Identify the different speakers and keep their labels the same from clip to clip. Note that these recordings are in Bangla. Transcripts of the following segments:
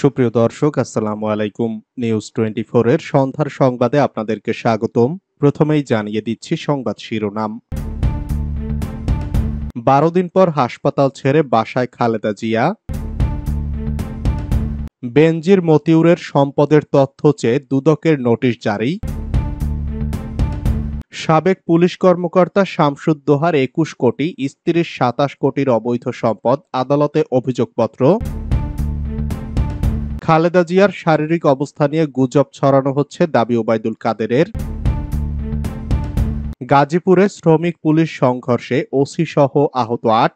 Speaker 1: সুপ্রিয় দর্শক, আসসালামু আলাইকুম। নিউজ 24 এর সন্ধ্যার সংবাদে আপনাদেরকে স্বাগতম। প্রথমেই জানিয়ে দিচ্ছি সংবাদ শিরোনাম। 12 দিন পর হাসপাতাল ছেড়ে বাসায় খালেদা জিয়া। বেনজির মতিউরের সম্পদের তথ্য চেয়ে দুদকের নোটিশ জারি। সাবেক পুলিশ কর্মকর্তা শামসুদ্দোহার 21 কোটি, স্ত্রীর 27 কোটির অবৈধ সম্পদ, আদালতে অভিযোগপত্র। খালেদা জিয়ার শারীরিক অবস্থা নিয়ে গুজব ছড়ানো হচ্ছে, দাবি ওবায়দুল কাদেরের। গাজীপুরে শ্রমিক পুলিশ সংঘর্ষে ওসি সহ আহত 8।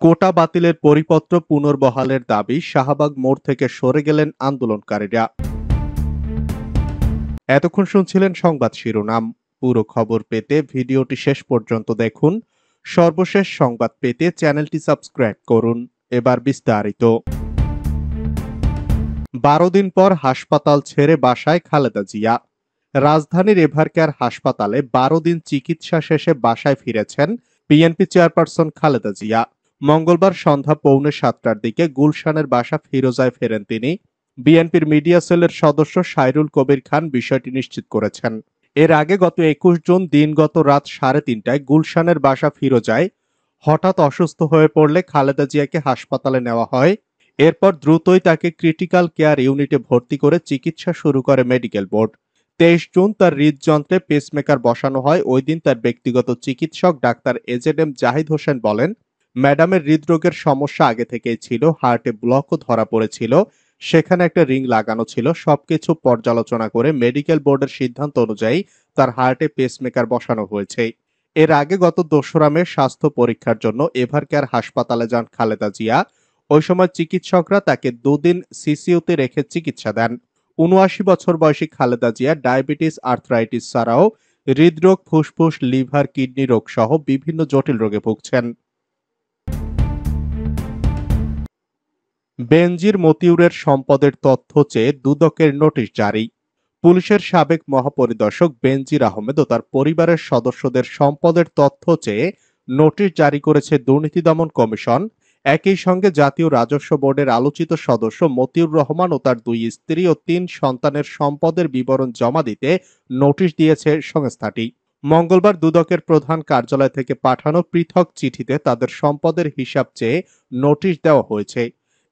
Speaker 1: কোটা বাতিলের পরিপত্র পুনর্বহালের দাবি, শাহবাগ মোড় থেকে সরে গেলেন আন্দোলনকারীরা। এতক্ষণ শুনছিলেন সংবাদ শিরোনাম। পুরো খবর পেতে ভিডিওটি শেষ পর্যন্ত দেখুন। সর্বশেষ সংবাদ পেতে চ্যানেলটি সাবস্ক্রাইব করুন। এবার বিস্তারিত। 12 দিন পর হাসপাতাল ছেড়ে বাসায় খালেদা জিয়া। রাজধানীর এভারকেয়ার হাসপাতালে 12 দিন চিকিৎসা শেষে বাসায় ফিরেছেন বিএনপি চেয়ারপারসন খালেদা জিয়া। মঙ্গলবার সন্ধ্যা 6:45টার দিকে গুলশানের বাসা ফিরোজায় ফেরেন তিনি। বিএনপির মিডিয়া সেলের সদস্য সাইরুল কবির খান বিষয়টি নিশ্চিত করেছেন। এর আগে গত 21 জুন দিনগত রাত 3:30টায় গুলশানের বাসা ফিরোজায় হঠাৎ অসুস্থ হয়ে পড়লে খালেদা জিয়াকে হাসপাতালে নেওয়া হয়। এরপর দ্রুতই তাকে ক্রিটিক্যাল কেয়ার ইউনিটে ভর্তি করে চিকিৎসা শুরু করে মেডিকেল বোর্ড। 23 জুন তার হৃদযন্ত্রে পেসমেকার বসানো হয়। ওই দিন তার ব্যক্তিগত চিকিৎসক ডাক্তার এজেডএম জাহিদ হোসেন বলেন, ম্যাডামের হৃদরোগের সমস্যা আগে থেকেই ছিল, হার্টে ব্লকও ধরা পড়েছিল, সেখানে একটা রিং লাগানো ছিল। সবকিছু পর্যালোচনা করে মেডিকেল বোর্ডের সিদ্ধান্ত অনুযায়ী তার হার্টে পেসমেকার বসানো হয়েছে। এর আগে গত 2রা মে স্বাস্থ্য পরীক্ষার জন্য এভারকেয়ার হাসপাতালে যান খালেদা জিয়া। ওই সময় চিকিৎসকরা তাকে 2 দিন সিসিইউতে রেখে চিকিৎসা দেন। ৭৯ বছর বয়সী খালেদা জিয়া ডায়াবেটিস, আর্থ্রাইটিস ছাড়াও হৃদরোগ, ফুসফুস, লিভার, কিডনি রোগ সহ বিভিন্ন জটিল রোগে ভুগছেন। বেনজির মতিউরের সম্পদের তথ্য চেয়ে দুদকের নোটিশ জারি। পুলিশের সাবেক মহাপরিদর্শক বেনজির আহমেদ ও তার পরিবারের সদস্যদের সম্পদের তথ্য চেয়ে নোটিশ জারি করেছে দুর্নীতি দমন কমিশন। একই সঙ্গে জাতীয় রাজস্ব বোর্ডের আলোচিত সদস্য মতিউর রহমান ও তার 2 স্ত্রী ও 3 সন্তানের সম্পদের বিবরণ জমা দিতে নোটিশ দিয়েছে সংস্থাটি। মঙ্গলবার দুদকের প্রধান কার্যালয় থেকে পাঠানো পৃথক চিঠিতে তাদের সম্পদের হিসাব চেয়ে নোটিশ দেওয়া হয়েছে।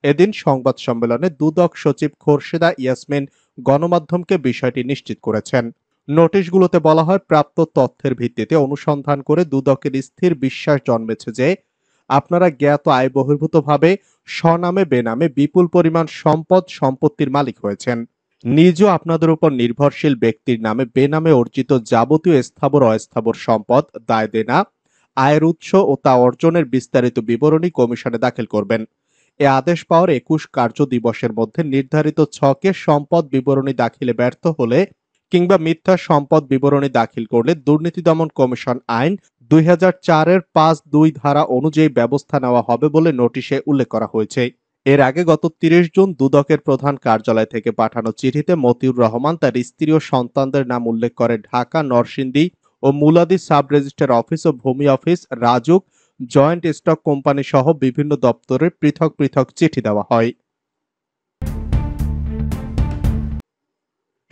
Speaker 1: এদিন সংবাদ সম্মেলনে দুদক সচিব খোরশেদা ইয়াসমিন গণমাধ্যমকে বিষয়টি নিশ্চিত করেছেন। নোটিশগুলোতে বলা হয়, প্রাপ্ত তথ্যের ভিত্তিতে অনুসন্ধান করে দুদকের স্থির বিশ্বাস জন্মেছে যে আপনারা জ্ঞাত আয় বহির্ভূতভাবে স্বনামে বেনামে বিপুল পরিমাণ সম্পত্তির মালিক হয়েছেন। নিজ আপনাদের উপর নির্ভরশীল ব্যক্তির নামে বেনামে অর্জিত যাবতীয় স্থাবর অস্থাবর সম্পদ, দায় দেনা, আয়ের উৎস ও তা অর্জনের বিস্তারিত বিবরণী কমিশনে দাখিল করবেন। এ আদেশ পাওয়ার 21 কার্য দিবসের মধ্যে নির্ধারিত ছকে সম্পদ বিবরণী দাখিলে ব্যর্থ হলে কিংবা মিথ্যা সম্পদ বিবরণী দাখিল করলে দুর্নীতি দমন কমিশন আইন 2004-এর 5(2) ধারা অনুযায়ী ব্যবস্থা নেওয়া হবে বলে নোটিশে উল্লেখ করা হয়েছে। এর আগে গত 30 জুন দুদকের প্রধান কার্যালয় থেকে পাঠানো চিঠিতে মতিউর রহমান তার স্ত্রী ও সন্তানদের নাম উল্লেখ করে ঢাকা, নরসিংদী ও মুলাদি সাব রেজিস্ট্রার অফিস ও ভূমি office, RAJUK, joint stock company সহ বিভিন্ন দপ্তরে পৃথক পৃথক চিঠি দেওয়া হয়।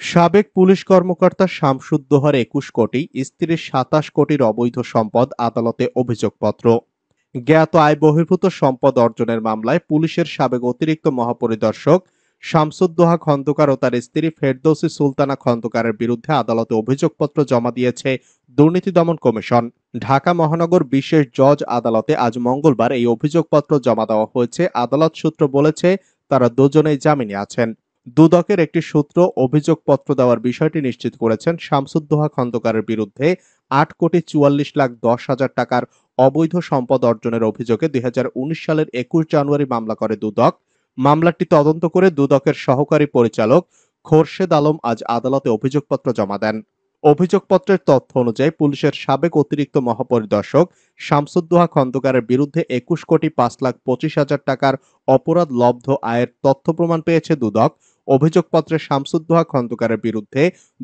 Speaker 1: সাবেক পুলিশ কর্মকর্তা শামসুদ্দোহার 21 কোটি, স্ত্রীর 27 কোটির অবৈধ সম্পদ, আদালতে অভিযোগপত্র। জ্ঞাত আয় বহির্ভূত সম্পদ অর্জনের মামলায় পুলিশের সাবেক অতিরিক্ত মহাপরিদর্শক শামসুদ্দোহা খন্দকার ও তার স্ত্রী ফেরদৌসী সুলতানা খন্দকারের বিরুদ্ধে আদালতে অভিযোগপত্র জমা দিয়েছে দুর্নীতি দমন কমিশন। ঢাকা মহানগর বিশেষ জজ আদালতে আজ মঙ্গলবার এই অভিযোগপত্র জমা দেওয়া হয়েছে। আদালত সূত্র বলেছে, তারা দুজনেই জামিনে আছেন। দুদকের একটি সূত্র অভিযোগপত্র দেওয়ার বিষয়টি নিশ্চিত করেছেন। শামসুদ্দোহা খন্দকারের বিরুদ্ধে 8,44,10,000 টাকার অবৈধ সম্পদ অর্জনের অভিযোগে 2019 সালের 21 জানুয়ারি মামলা করে দুদক। মামলাটি তদন্ত করে দুদকের সহকারী পরিচালক খোরশেদ আলম আজ আদালতে অভিযোগপত্র জমা দেন। অভিযোগপত্রের তথ্য অনুযায়ী পুলিশের সাবেক অতিরিক্ত মহাপরিদর্শক শামসুদ্দোহা খন্দকারের বিরুদ্ধে 21,25,00,000 টাকার অপরাধ লব্ধ আয়ের তথ্য প্রমাণ পেয়েছে দুদক। অভিযোগপত্রে শামসুদ্দোহা খন্দকারের বিরুদ্ধে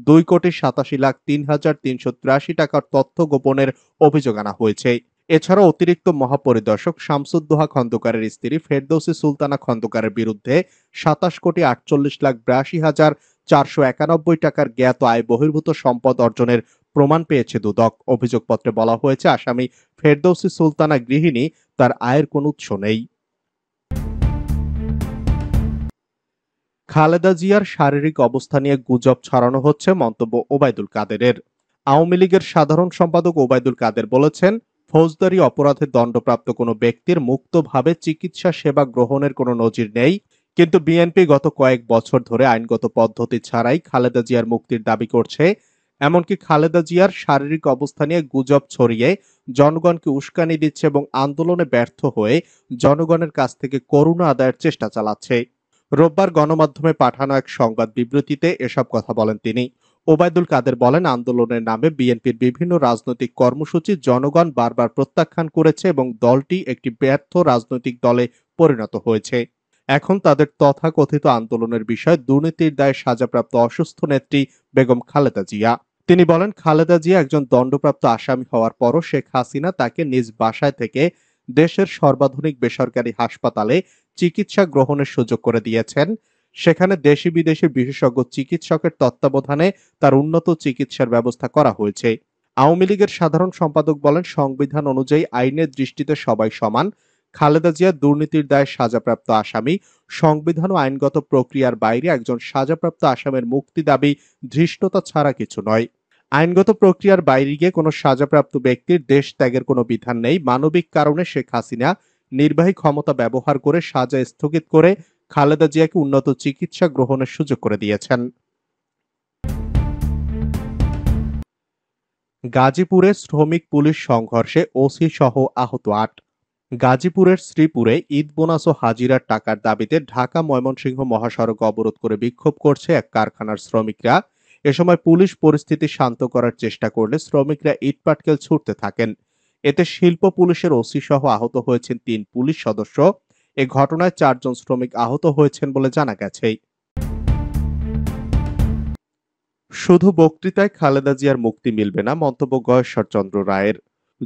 Speaker 1: 2,87,03,383 টাকার তথ্য গোপনের অভিযোগ আনা হয়েছে। এছাড়াও অতিরিক্ত মহাপরিদর্শক শামসুদ্দোহা খন্দকারের স্ত্রী ফেরদৌসী সুলতানা খন্দকারের বিরুদ্ধে ২৭,৪৮,৪৯১ টাকার জ্ঞাত আয় বহির্ভূত সম্পদ অর্জনের প্রমাণ পেয়েছে দুদক। অভিযোগপত্রে বলা হয়েছে, আসামি ফেরদৌসী সুলতানা গৃহিণী, তার আয়ের কোনো উৎস নেই। খালেদা জিয়ার শারীরিক অবস্থা নিয়ে গুজব ছড়ানো হচ্ছে, মন্তব্য ওবায়দুল কাদেরের। আওয়ামী লীগের সাধারণ সম্পাদক ওবায়দুল কাদের বলেছেন, ফৌজদারি অপরাধে দণ্ডপ্রাপ্ত কোনো ব্যক্তির মুক্তভাবে চিকিৎসা সেবা গ্রহণের কোনো নজির নেই, কিন্তু বিএনপি গত কয়েক বছর ধরে আইনগত পদ্ধতি ছাড়াই খালেদা জিয়ার মুক্তির দাবি করছে। এমনকি খালেদা জিয়ার শারীরিক অবস্থা নিয়ে গুজব ছড়িয়ে জনগণকে উস্কানি দিচ্ছে এবং আন্দোলনে ব্যর্থ হয়ে জনগণের কাছ থেকে করুণা আদায়ের চেষ্টা চালাচ্ছে। রোববার গণমাধ্যমে পাঠানো এক সংবাদ বিবৃতিতে এসব কথা বলেন তিনি। ওবায়দুল কাদের বলেন, আন্দোলনের নামে বিএনপির বিভিন্ন রাজনৈতিক কর্মসূচি জনগণ বারবার প্রত্যাখ্যান করেছে এবং দলটি একটি ব্যর্থ রাজনৈতিক দলে পরিণত হয়েছে। এখন তাদের তথাকথিত আন্দোলনের বিষয় দুর্নীতির দায়ে সাজাপ্রাপ্ত অসুস্থ নেত্রী বেগম খালেদা জিয়া। তিনি বলেন, খালেদা জিয়া একজন দণ্ডপ্রাপ্ত আসামি হওয়ার পরও শেখ হাসিনা তাকে নিজ বাসায় থেকে দেশের সর্বাধুনিক বেসরকারি হাসপাতালে চিকিৎসা গ্রহণের সুযোগ করে দিয়েছেন। সেখানে দেশি বিদেশি বিশেষজ্ঞ চিকিৎসকের তত্ত্বাবধানে তার উন্নত চিকিৎসার ব্যবস্থা করা হয়েছে। আওয়ামী লীগের সাধারণ সম্পাদক বলেন, সংবিধান অনুযায়ী আইনের দৃষ্টিতে সবাই সমান। খালেদা জিয়া দুর্নীতির দায়ে সাজাপ্রাপ্ত আসামি। সংবিধান ও আইনগত প্রক্রিয়ার বাইরে একজন সাজাপ্রাপ্ত আসামের মুক্তি দাবি ধৃষ্টতা ছাড়া কিছু নয়। আইনগত প্রক্রিয়ার বাইরে গিয়ে কোনো সাজাপ্রাপ্ত ব্যক্তির দেশ ত্যাগের কোনো বিধান নেই। মানবিক কারণে শেখ হাসিনা নির্বাহী ক্ষমতা ব্যবহার করে সাজা স্থগিত করে খালেদা জিয়াকে উন্নত চিকিৎসা গ্রহণের সুযোগ করে দিয়েছেন। গাজীপুরে শ্রমিক পুলিশ সংঘর্ষে ওসি সহ আহত ৮। গাজীপুরের শ্রীপুরে ঈদ বোনাস ও হাজিরার টাকার দাবিতে ঢাকা ময়মনসিংহ মহাসড়ক অবরোধ করে বিক্ষোভ করছে এক কারখানার শ্রমিকরা। এ সময় পুলিশ পরিস্থিতি শান্ত করার চেষ্টা করলে শ্রমিকরা ইটপাটকেল ছুড়তে থাকেন। এতে শিল্প পুলিশের ওসি সহ আহত হয়েছেন ৩ পুলিশ সদস্য। এ ঘটনায় ৪ জন শ্রমিক আহত হয়েছেন বলে জানা গেছে। শুধু বক্তৃতায় খালেদা জিয়ার মুক্তি মিলবে না, মন্তব্য গয়েশ্বর চন্দ্র রায়ের।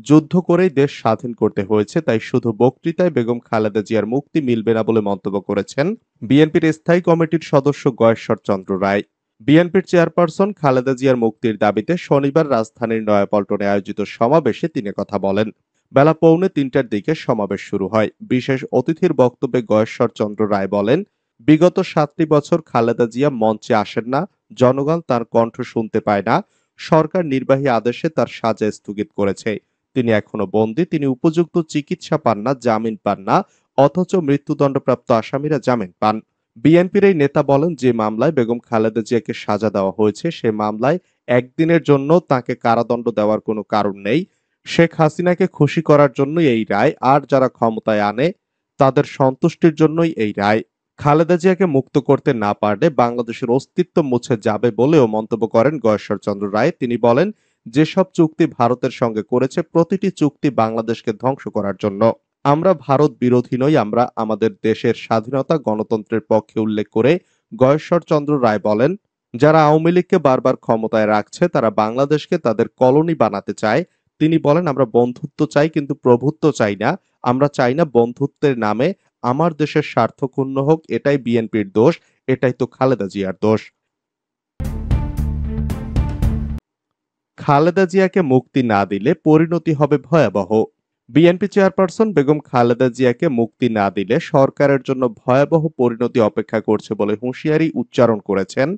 Speaker 1: যুদ্ধ করেই দেশ স্বাধীন করতে হয়েছে, তাই শুধু বক্তৃতায় বেগম খালেদা জিয়ার মুক্তি মিলবে না বলে মন্তব্য করেছেন বিএনপির স্থায়ী কমিটির সদস্য গয়েশ্বর চন্দ্র রায়। বিএনপির চেয়ারপারসন খালেদা জিয়ার মুক্তির দাবিতে শনিবার রাজধানীর নয়াপল্টনে আয়োজিত সমাবেশে তিনি কথা বলেন। বেলা 2:45টার দিকে সমাবেশ শুরু হয়। বিশেষ অতিথির বক্তব্যে গয়েশ্বর চন্দ্র রায় বলেন, বিগত 7টি বছর খালেদা জিয়া মঞ্চে আসেন না, জনগণ তার কণ্ঠ শুনতে পায় না। সরকার নির্বাহী আদেশে তার সাজা স্থগিত করেছে। তিনি এখনো বন্দী। তিনি উপযুক্ত চিকিৎসা পান না, জামিন পান না, অথচ মৃত্যুদণ্ডপ্রাপ্ত আসামিরা জামিন পান। বিএনপির এই নেতা বলেন, যে মামলায় বেগম খালেদা জিয়াকে সাজা দেওয়া হয়েছে সে মামলায় একদিনের জন্য তাকে কারাদণ্ড দেওয়ার কোনো কারণ নেই। শেখ হাসিনাকে খুশি করার জন্যই এই রায়, আর যারা ক্ষমতায় আনে তাদের সন্তুষ্টির জন্যই এই রায়। খালেদা জিয়াকে মুক্ত করতে না পারলে বাংলাদেশের অস্তিত্ব মুছে যাবে বলেও মন্তব্য করেন গয়েশ্বর চন্দ্র রায়। তিনি বলেন, যেসব চুক্তি ভারতের সঙ্গে করেছে প্রতিটি চুক্তি বাংলাদেশকে ধ্বংস করার জন্য। আমরা ভারত বিরোধী নই, আমরা আমাদের দেশের স্বাধীনতা গণতন্ত্রের পক্ষে উল্লেখ করে গয়েশ্বর চন্দ্র রায় বলেন, যারা আওয়ামী লীগকে বারবার ক্ষমতায় রাখছে তারা বাংলাদেশকে তাদের কলোনি বানাতে চায়। তিনি বলেন, আমরা বন্ধুত্ব চাই কিন্তু প্রভুত্ব চাই না। আমরা চাই না বন্ধুত্বের নামে আমার দেশের স্বার্থ ক্ষুণ্ণ হোক। এটাই বিএনপির দোষ, এটাই তো খালেদা জিয়ার দোষ। খালেদা জিয়াকে মুক্তি না দিলে পরিণতি হবে ভয়াবহ। বিএনপি চেয়ারপারসন বেগম খালেদা জিয়াকে মুক্তি না দিলে সরকারের জন্য ভয়াবহ পরিণতি অপেক্ষা করছে বলে হুঁশিয়ারি উচ্চারণ করেছেন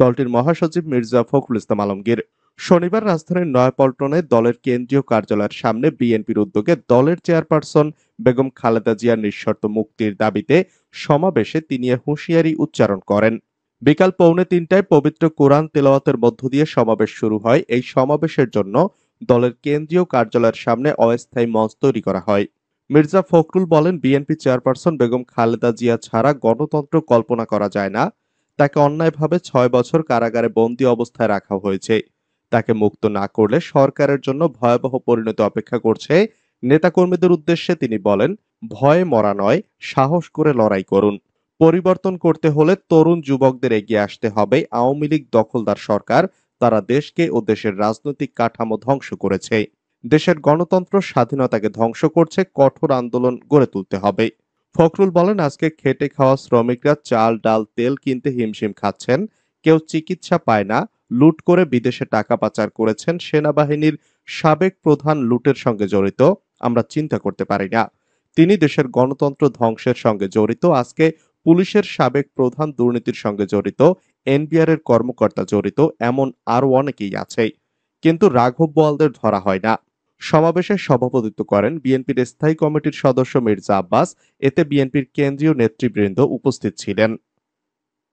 Speaker 1: দলটির মহাসচিব মির্জা ফখরুল ইসলাম আলমগীর। শনিবার রাজধানীর নয়াপল্টনে দলের কেন্দ্রীয় কার্যালয়ের সামনে বিএনপির উদ্যোগে দলের চেয়ারপারসন বেগম খালেদা জিয়ার নিঃশর্ত মুক্তির দাবিতে সমাবেশে তিনি এ হুঁশিয়ারি উচ্চারণ করেন। বিকাল 2:45টায় পবিত্র কোরআন তেলাওয়াতের মধ্য দিয়ে সমাবেশ শুরু হয়। এই সমাবেশের জন্য দলের কেন্দ্রীয় কার্যালয়ের সামনে অস্থায়ী মঞ্চ তৈরি করা হয়। মির্জা ফখরুল বলেন, বিএনপি চেয়ারপারসন বেগম খালেদা জিয়া ছাড়া গণতন্ত্র কল্পনা করা যায় না। তাকে অন্যায়ভাবে 6 বছর কারাগারে বন্দী অবস্থায় রাখা হয়েছে। তাকে মুক্ত না করলে সরকারের জন্য ভয়াবহ পরিণতি অপেক্ষা করছে। নেতাকর্মীদের উদ্দেশ্যে তিনি বলেন, ভয়ে মরা নয়, সাহস করে লড়াই করুন। পরিবর্তন করতে হলে তরুণ যুবকদের এগিয়ে আসতে হবে। আওয়ামী লীগ দখলদার সরকার, তারা দেশকে ও দেশের রাজনৈতিক কাঠামো ধ্বংস করেছে। দেশের গণতন্ত্র স্বাধীনতাকে ধ্বংস করছে, কঠোর আন্দোলন গড়ে তুলতে হবে। ফখরুল বলেন, আজকে খেটে খাওয়া শ্রমিকরা চাল ডাল তেল কিনতে হিমশিম খাচ্ছেন, কেউ চিকিৎসা পায় না, লুট করে বিদেশে টাকা পাচার করেছেন, সেনাবাহিনীর সাবেক প্রধান লুটের সঙ্গে জড়িত, আমরা চিন্তা করতে পারি না। তিনি দেশের গণতন্ত্র ধ্বংসের সঙ্গে জড়িত, আজকে পুলিশের সাবেক প্রধান দুর্নীতির সঙ্গে জড়িত, এনবিআর এর কর্মকর্তা জড়িত, এমন আরো অনেকেই আছে, কিন্তু রাঘব বোয়ালদের ধরা হয় না। সমাবেশে সভাপতিত্ব করেন বিএনপির স্থায়ী কমিটির সদস্য মির্জা আব্বাস। এতে বিএনপির কেন্দ্রীয় নেতৃবৃন্দ উপস্থিত ছিলেন।